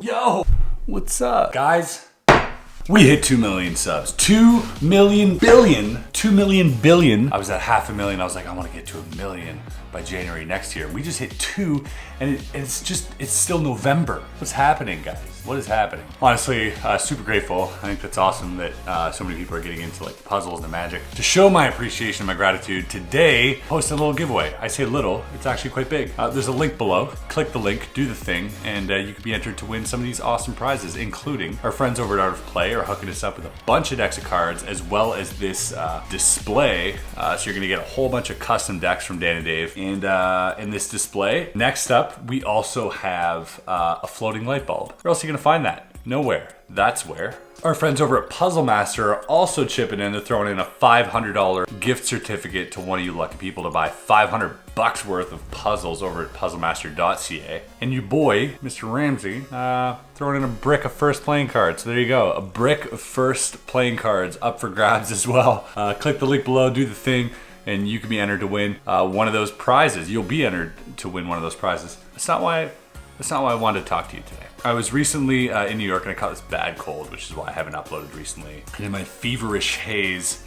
Yo, what's up, guys? We hit 2 million subs. 2 million billion. 2 million billion. I was at 500,000. I was like, I want to get to 1 million by January next year. We just hit 2, and it's still November. What's happening, guys? What is happening? Honestly, super grateful. I think that's awesome that so many people are getting into like puzzles and magic. To show my appreciation and my gratitude, today, post a little giveaway. I say little, it's actually quite big. There's a link below. Click the link, do the thing, and you could be entered to win some of these awesome prizes, including our friends over at Art of Play are hooking us up with a bunch of decks of cards, as well as this display. So you're gonna get a whole bunch of custom decks from Dan and Dave. And in this display, next up, we also have a floating light bulb. Where else are you gonna find that? Nowhere. That's where. Our friends over at Puzzle Master are also chipping in. They're throwing in a $500 gift certificate to one of you lucky people to buy $500 worth of puzzles over at puzzlemaster.ca. And your boy, Mr. Ramsay, throwing in a brick of first playing cards. So there you go. A brick of first playing cards up for grabs as well. Click the link below, do the thing, and you can be entered to win one of those prizes. You'll be entered to win one of those prizes. That's not why I wanted to talk to you today. I was recently in New York and I caught this bad cold, which is why I haven't uploaded recently. And in my feverish haze,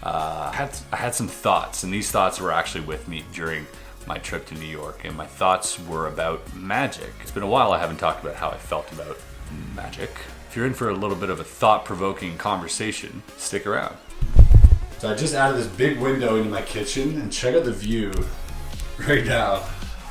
I had some thoughts, and these thoughts were actually with me during my trip to New York, and my thoughts were about magic. It's been a while I haven't talked about how I felt about magic. If you're in for a little bit of a thought-provoking conversation, stick around. So I just added this big window into my kitchen, and check out the view right now.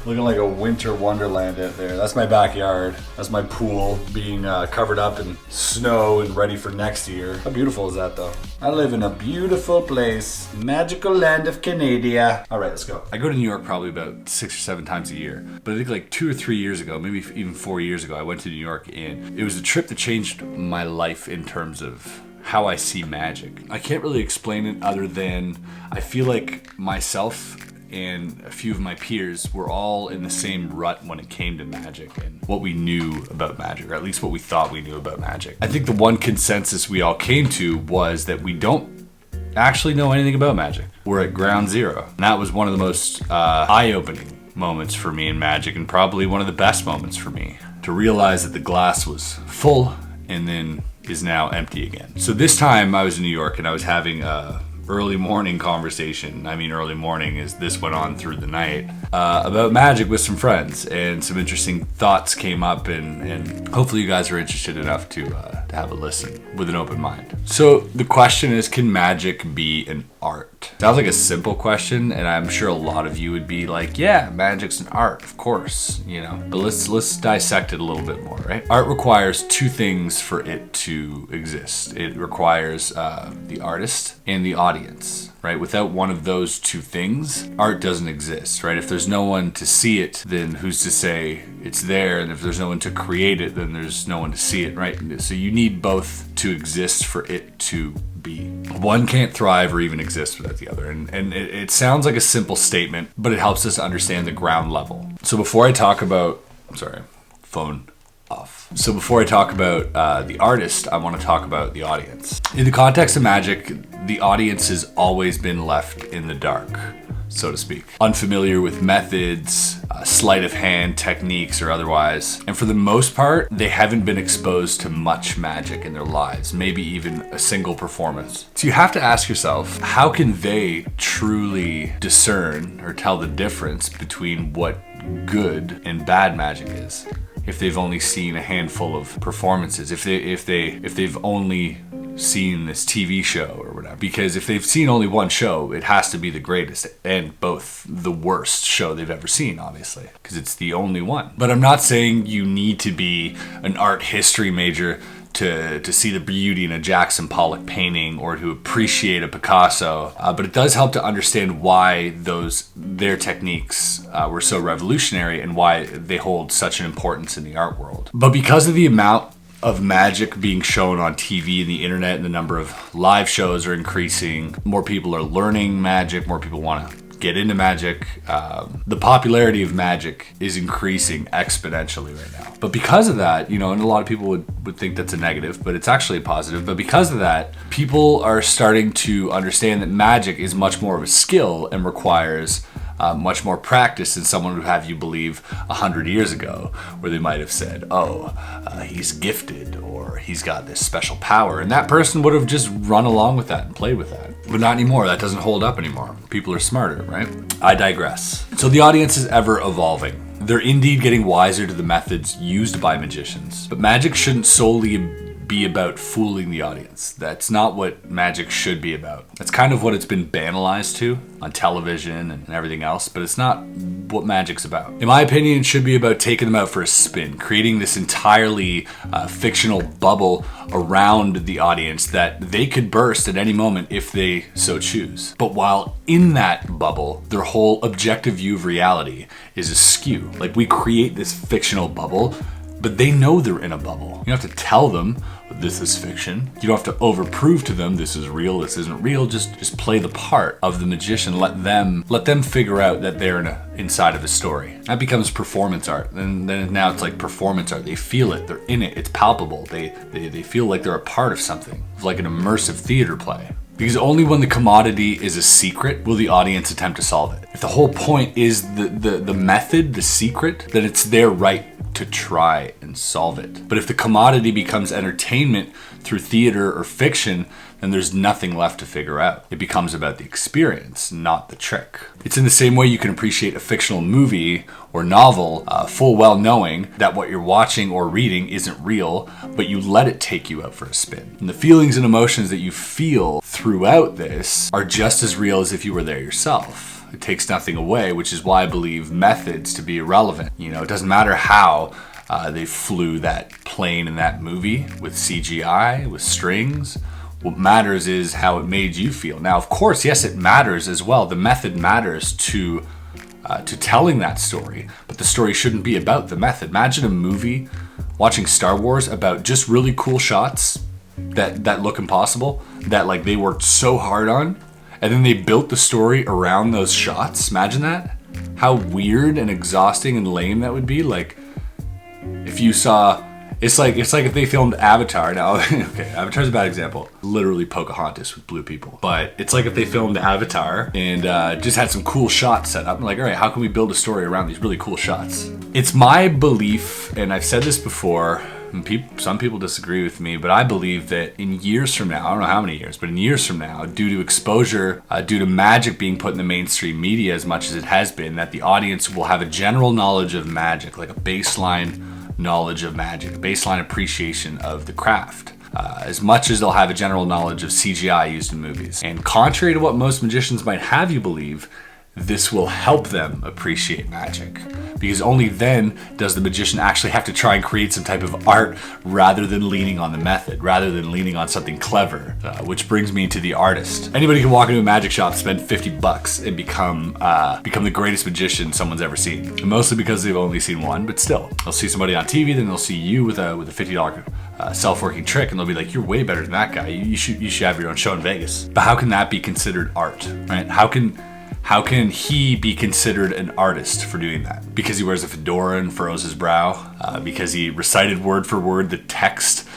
Looking like a winter wonderland out there. That's my backyard. That's my pool being covered up in snow and ready for next year. How beautiful is that though? I live in a beautiful place. Magical land of Canada. All right, let's go. I go to New York probably about 6 or 7 times a year. But I think like 2 or 3 years ago, maybe even 4 years ago, I went to New York, and it was a trip that changed my life in terms of how I see magic. I can't really explain it other than I feel like myself and a few of my peers were all in the same rut when it came to magic and what we knew about magic, or at least what we thought we knew about magic. I think the one consensus we all came to was that we don't actually know anything about magic. We're at ground zero. And that was one of the most eye-opening moments for me in magic, and probably one of the best moments for me, to realize that the glass was full and then is now empty again. So this time I was in New York and I was having a early morning conversation. I mean, early morning as this went on through the night, about magic with some friends, and some interesting thoughts came up, and hopefully you guys are interested enough to have a listen with an open mind. So the question is, can magic be an art? Sounds like a simple question, and I'm sure a lot of you would be like, yeah, magic's an art, of course, you know. But let's dissect it a little bit more, right? Art requires 2 things for it to exist. It requires the artist and the audience, right? Without one of those 2 things, art doesn't exist, right? If there's no one to see it, then who's to say it's there? And if there's no one to create it, then there's no one to see it, right? So you need both to exist for it to be. One can't thrive or even exist without the other. And it sounds like a simple statement, but it helps us understand the ground level. So before I talk about, phone off. So before I talk about the artist, I want to talk about the audience. In the context of magic, the audience has always been left in the dark, so to speak. Unfamiliar with methods, sleight of hand techniques or otherwise. And for the most part, they haven't been exposed to much magic in their lives, maybe even a single performance. So you have to ask yourself, how can they truly discern or tell the difference between what good and bad magic is, if they've only seen a handful of performances, if they've only seen this TV show or whatever? Because if they've seen only one show, it has to be the greatest and both the worst show they've ever seen, obviously, because it's the only one. But I'm not saying you need to be an art history major to see the beauty in a Jackson Pollock painting or to appreciate a Picasso, but it does help to understand why their techniques were so revolutionary and why they hold such an importance in the art world. But because of the amount of magic being shown on TV and the internet, and the number of live shows are increasing, more people are learning magic, more people want to get into magic, the popularity of magic is increasing exponentially right now. But because of that, and a lot of people would think that's a negative, but it's actually a positive. But because of that, people are starting to understand that magic is much more of a skill and requires much more practice than someone would have you believe 100 years ago, where they might have said, he's gifted, or he's got this special power. And that person would have just run along with that and played with that. But not anymore. That doesn't hold up anymore. People are smarter, right? I digress. So the audience is ever evolving. They're indeed getting wiser to the methods used by magicians. But magic shouldn't solely be about fooling the audience. That's not what magic should be about. That's kind of what it's been banalized to on television and everything else, but it's not what magic's about. In my opinion, it should be about taking them out for a spin, creating this entirely fictional bubble around the audience that they could burst at any moment if they so choose. But while in that bubble, their whole objective view of reality is askew. Like, we create this fictional bubble, but they know they're in a bubble. You don't have to tell them this is fiction. You don't have to overprove to them this is real, this isn't real. Just play the part of the magician. Let them figure out that they're inside of the story. That becomes performance art. And then now it's like performance art. They feel it, they're in it, it's palpable. They feel like they're a part of something, like an immersive theater play. Because only when the commodity is a secret will the audience attempt to solve it. If the whole point is the method, the secret, then it's their right to try and solve it. But if the commodity becomes entertainment through theater or fiction, then there's nothing left to figure out. It becomes about the experience, not the trick. It's in the same way you can appreciate a fictional movie or novel full well knowing that what you're watching or reading isn't real, but you let it take you out for a spin. And the feelings and emotions that you feel throughout this are just as real as if you were there yourself. It takes nothing away, which is why I believe methods to be irrelevant. You know, it doesn't matter how they flew that plane in that movie with CGI, with strings. What matters is how it made you feel. Now, of course, yes, it matters as well. The method matters to telling that story, but the story shouldn't be about the method. Imagine a movie, watching Star Wars, about just really cool shots that look impossible, that like they worked so hard on, and then they built the story around those shots. Imagine that. How weird and exhausting and lame that would be. Like, if you saw, it's like if they filmed Avatar. Now, okay, Avatar's a bad example. Literally Pocahontas with blue people. But it's like if they filmed Avatar and just had some cool shots set up. I'm like, all right, how can we build a story around these really cool shots? It's my belief, and I've said this before, and some people disagree with me, but I believe that in years from now, I don't know how many years, but in years from now, due to exposure, due to magic being put in the mainstream media as much as it has been, that the audience will have a general knowledge of magic, like a baseline knowledge of magic, a baseline appreciation of the craft. As much as they'll have a general knowledge of CGI used in movies. And contrary to what most magicians might have you believe, this will help them appreciate magic. Because only then does the magician actually have to try and create some type of art rather than leaning on the method, rather than leaning on something clever, which brings me to the artist. Anybody can walk into a magic shop, spend $50 and become the greatest magician someone's ever seen. Mostly because they've only seen one, but still. They'll see somebody on TV, then they'll see you with a $50 self-working trick, and they'll be like, you're way better than that guy. You should have your own show in Vegas. But how can that be considered art, right? How can he be considered an artist for doing that? Because he wears a fedora and furrows his brow? Because he recited word for word the text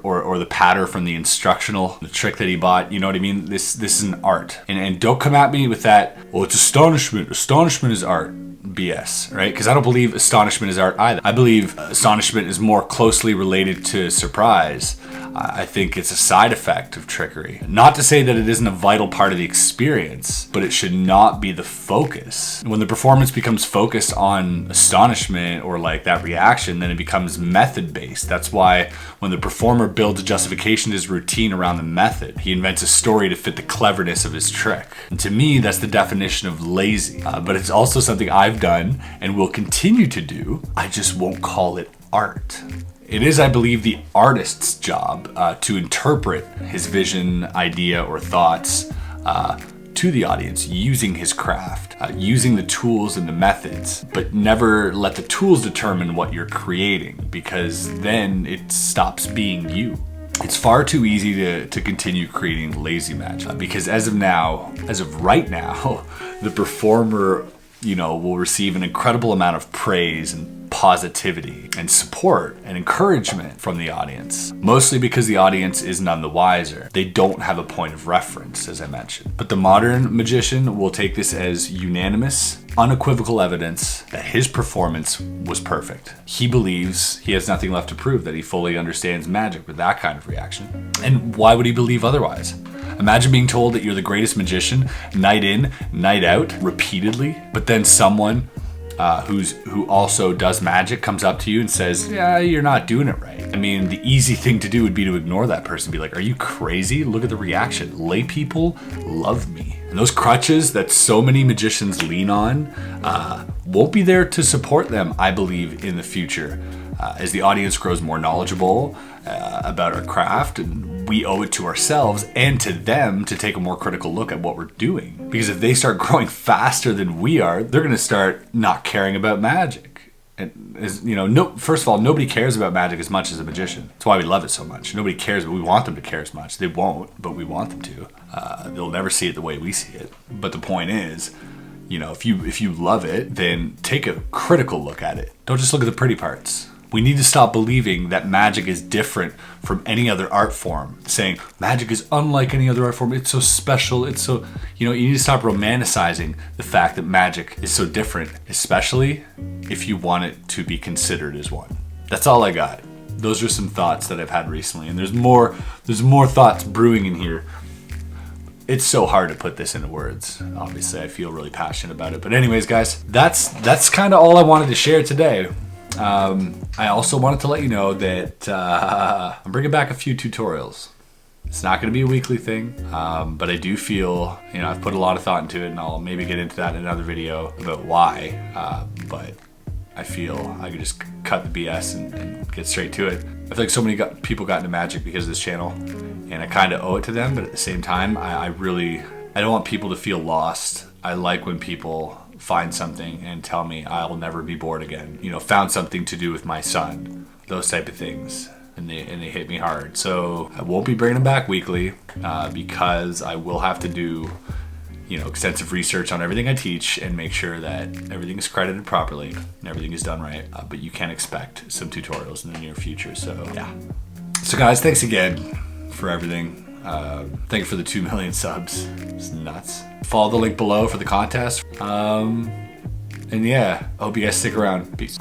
or the patter from the instructional, the trick that he bought? You know what I mean? This is an art. And don't come at me with that, well, it's astonishment. Astonishment is art. BS, right? Because I don't believe astonishment is art either. I believe astonishment is more closely related to surprise. I think it's a side effect of trickery. Not to say that it isn't a vital part of the experience, but it should not be the focus. When the performance becomes focused on astonishment or like that reaction, then it becomes method-based. That's why when the performer builds a justification to his routine around the method, he invents a story to fit the cleverness of his trick. And to me, that's the definition of lazy. But it's also something I've done and will continue to do. I just won't call it art. It is, I believe, the artist's job to interpret his vision, idea, or thoughts to the audience using his craft, using the tools and the methods, but never let the tools determine what you're creating, because then it stops being you. It's far too easy to continue creating lazy magic because as of right now, the performer will receive an incredible amount of praise and positivity and support and encouragement from the audience, mostly because the audience is none the wiser. They don't have a point of reference, as I mentioned. But the modern magician will take this as unanimous, unequivocal evidence that his performance was perfect. He believes he has nothing left to prove, that he fully understands magic with that kind of reaction. And why would he believe otherwise? Imagine being told that you're the greatest magician night in, night out, repeatedly, but then someone who also does magic comes up to you and says, yeah, you're not doing it right. I mean, the easy thing to do would be to ignore that person, be like, are you crazy? Look at the reaction. Lay people love me. And those crutches that so many magicians lean on won't be there to support them, I believe, in the future. As the audience grows more knowledgeable about our craft, and we owe it to ourselves and to them to take a more critical look at what we're doing. Because if they start growing faster than we are, they're going to start not caring about magic. And first of all, nobody cares about magic as much as a magician. That's why we love it so much. Nobody cares, but we want them to care as much. They won't, but we want them to. They'll never see it the way we see it. But the point is, if you love it, then take a critical look at it. Don't just look at the pretty parts. We need to stop believing that magic is different from any other art form. Saying magic is unlike any other art form. It's so special. It's so, you need to stop romanticizing the fact that magic is so different, especially if you want it to be considered as one. That's all I got. Those are some thoughts that I've had recently, and there's more thoughts brewing in here. It's so hard to put this into words. Obviously, I feel really passionate about it. But anyways, guys, that's kind of all I wanted to share today. I also wanted to let you know that I'm bringing back a few tutorials. It's not going to be a weekly thing, but I do feel, I've put a lot of thought into it, and I'll maybe get into that in another video about why, but I feel I could just cut the BS and get straight to it. I feel like so many people got into magic because of this channel, and I kind of owe it to them, but at the same time, I don't want people to feel lost. I like when people find something and tell me I'll never be bored again. Found something to do with my son, those type of things, and they hit me hard. So I won't be bringing them back weekly because I will have to do extensive research on everything I teach and make sure that everything is credited properly and everything is done right. But you can expect some tutorials in the near future. So yeah. So guys, thanks again for everything. Thank you for the 2 million subs. It's nuts. Follow the link below for the contest. And yeah, I hope you guys stick around. Peace.